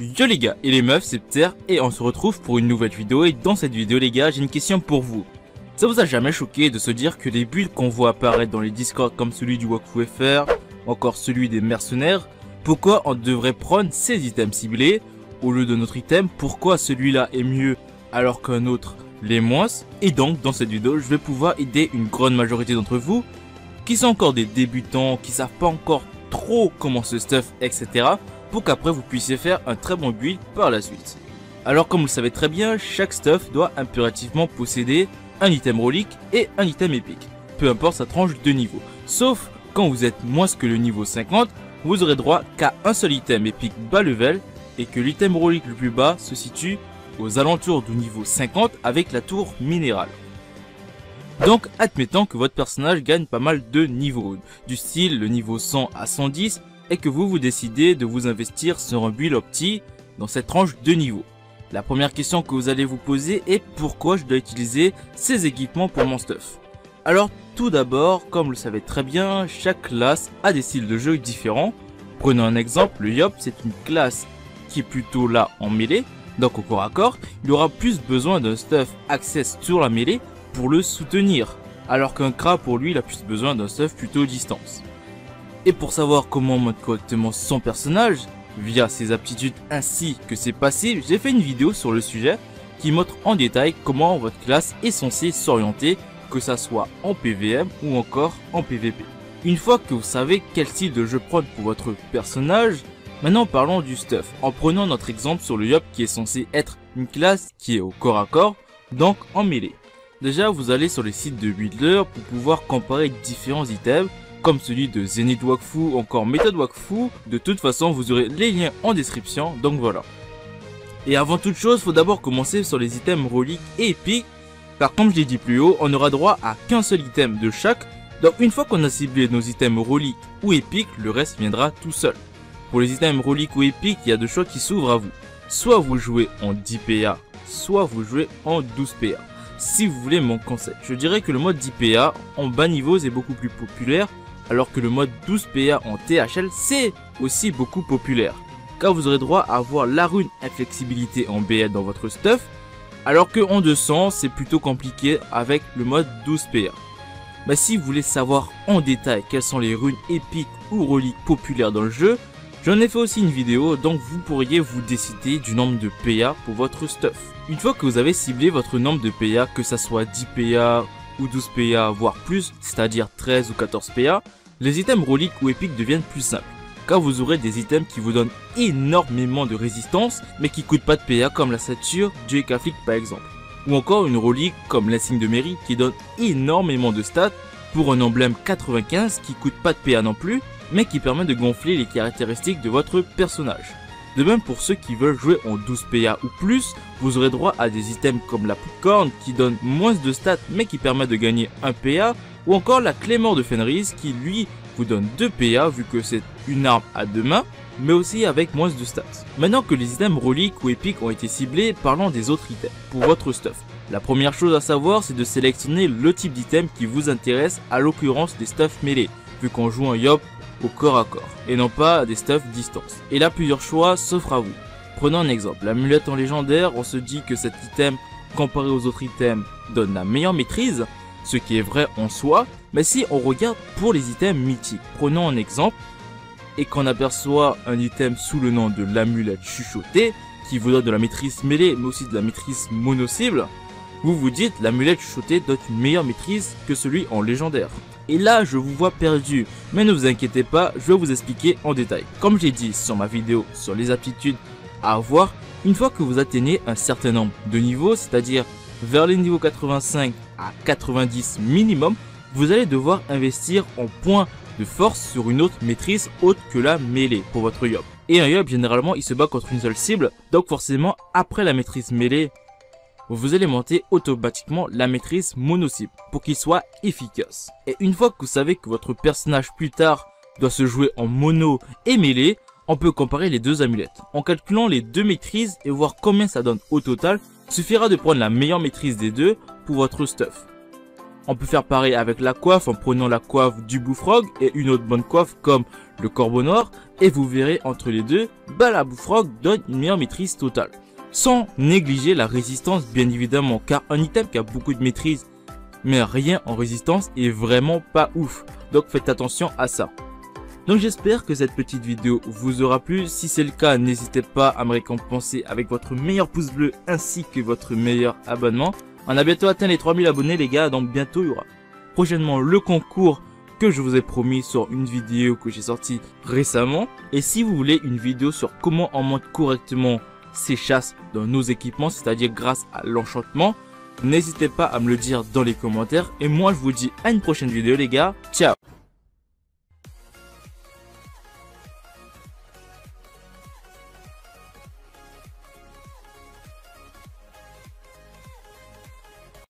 Yo les gars et les meufs, c'est Pter et on se retrouve pour une nouvelle vidéo. Et dans cette vidéo les gars, j'ai une question pour vous. Ça vous a jamais choqué de se dire que les builds qu'on voit apparaître dans les Discord comme celui du Wakfu FR, encore celui des mercenaires, pourquoi on devrait prendre ces items ciblés au lieu de notre item? Pourquoi celui-là est mieux alors qu'un autre l'est moins? Et donc dans cette vidéo, je vais pouvoir aider une grande majorité d'entre vous qui sont encore des débutants, qui savent pas encore trop comment se stuff, etc. pour qu'après vous puissiez faire un très bon build par la suite. Alors comme vous le savez très bien, chaque stuff doit impérativement posséder un item relique et un item épique, peu importe sa tranche de niveau. Sauf quand vous êtes moins que le niveau 50, vous aurez droit qu'à un seul item épique bas level et que l'item relique le plus bas se situe aux alentours du niveau 50 avec la tour minérale. Donc admettons que votre personnage gagne pas mal de niveaux, du style le niveau 100 à 110, et que vous décidez de vous investir sur un build opti dans cette tranche de niveau. La première question que vous allez vous poser est pourquoi je dois utiliser ces équipements pour mon stuff. Alors tout d'abord, comme vous le savez très bien, chaque classe a des styles de jeu différents. Prenons un exemple, le Yop c'est une classe qui est plutôt là en mêlée, donc au corps à corps, il aura plus besoin d'un stuff access sur la mêlée pour le soutenir, alors qu'un Kra pour lui il a plus besoin d'un stuff plutôt distance. Et pour savoir comment monter correctement son personnage, via ses aptitudes ainsi que ses passifs, j'ai fait une vidéo sur le sujet qui montre en détail comment votre classe est censée s'orienter, que ça soit en PVM ou encore en PVP. Une fois que vous savez quel style de jeu prendre pour votre personnage, maintenant parlons du stuff, en prenant notre exemple sur le Yop qui est censé être une classe qui est au corps à corps, donc en mêlée. Déjà vous allez sur les sites de builders pour pouvoir comparer différents items, comme celui de Zenith Wakfu ou encore Méthode Wakfu. De toute façon vous aurez les liens en description, donc voilà. Et avant toute chose, faut d'abord commencer sur les items reliques et épiques, car comme je l'ai dit plus haut, on aura droit à qu'un seul item de chaque, donc une fois qu'on a ciblé nos items reliques ou épiques, le reste viendra tout seul. Pour les items reliques ou épiques, il y a deux choix qui s'ouvrent à vous. Soit vous jouez en 10 PA, soit vous jouez en 12 PA. Si vous voulez mon conseil, je dirais que le mode 10 PA en bas niveau est beaucoup plus populaire, alors que le mode 12 PA en THL c'est aussi beaucoup populaire, car vous aurez droit à avoir la rune inflexibilité en BL dans votre stuff, alors que en 200 c'est plutôt compliqué avec le mode 12 PA. Mais si vous voulez savoir en détail quelles sont les runes épiques ou reliques populaires dans le jeu, j'en ai fait aussi une vidéo, donc vous pourriez vous décider du nombre de PA pour votre stuff. Une fois que vous avez ciblé votre nombre de PA, que ça soit 10 PA ou 12 PA, voire plus, c'est-à-dire 13 ou 14 PA, les items reliques ou épiques deviennent plus simples, car vous aurez des items qui vous donnent énormément de résistance, mais qui coûtent pas de PA comme la ceinture du Ekaflick par exemple. Ou encore une relique comme l'insigne de mairie qui donne énormément de stats pour un emblème 95 qui coûte pas de PA non plus, mais qui permet de gonfler les caractéristiques de votre personnage. De même pour ceux qui veulent jouer en 12 PA ou plus, vous aurez droit à des items comme la Popcorn qui donne moins de stats mais qui permet de gagner 1 PA, ou encore la Clémore de Fenris qui lui vous donne 2 PA vu que c'est une arme à deux mains, mais aussi avec moins de stats. Maintenant que les items reliques ou épiques ont été ciblés, parlons des autres items pour votre stuff. La première chose à savoir c'est de sélectionner le type d'item qui vous intéresse, à l'occurrence des stuffs mêlés, vu qu'on joue un Yop au corps à corps, et non pas des stuffs distance. Et là plusieurs choix s'offrent à vous. Prenons un exemple, l'amulette en légendaire, on se dit que cet item comparé aux autres items donne la meilleure maîtrise, ce qui est vrai en soi, mais si on regarde pour les items mythiques, prenons un exemple, et qu'on aperçoit un item sous le nom de l'amulette chuchotée, qui vous donne de la maîtrise mêlée mais aussi de la maîtrise mono-cible, vous vous dites l'amulette chuchotée donne une meilleure maîtrise que celui en légendaire. Et là je vous vois perdu, mais ne vous inquiétez pas, je vais vous expliquer en détail. Comme j'ai dit sur ma vidéo sur les aptitudes à avoir, une fois que vous atteignez un certain nombre de niveaux, c'est-à-dire vers les niveaux 85 à 90 minimum, vous allez devoir investir en points de force sur une autre maîtrise autre que la mêlée pour votre Yop. Et un Yop généralement il se bat contre une seule cible, donc forcément après la maîtrise mêlée, vous allez monter automatiquement la maîtrise mono-cible pour qu'il soit efficace. Et une fois que vous savez que votre personnage plus tard doit se jouer en mono et mêlée, on peut comparer les deux amulettes. En calculant les deux maîtrises et voir combien ça donne au total, suffira de prendre la meilleure maîtrise des deux pour votre stuff. On peut faire pareil avec la coiffe en prenant la coiffe du Bullfrog et une autre bonne coiffe comme le Corbeau Noir. Et vous verrez entre les deux, la Bullfrog donne une meilleure maîtrise totale. Sans négliger la résistance bien évidemment, car un item qui a beaucoup de maîtrise mais rien en résistance est vraiment pas ouf. Donc faites attention à ça. Donc j'espère que cette petite vidéo vous aura plu. Si c'est le cas, n'hésitez pas à me récompenser avec votre meilleur pouce bleu ainsi que votre meilleur abonnement. On a bientôt atteint les 3000 abonnés les gars, donc bientôt il y aura prochainement le concours que je vous ai promis sur une vidéo que j'ai sortie récemment. Et si vous voulez une vidéo sur comment on monte correctement ces chasses dans nos équipements, c'est-à-dire grâce à l'enchantement, n'hésitez pas à me le dire dans les commentaires. Et moi je vous dis à une prochaine vidéo les gars, ciao.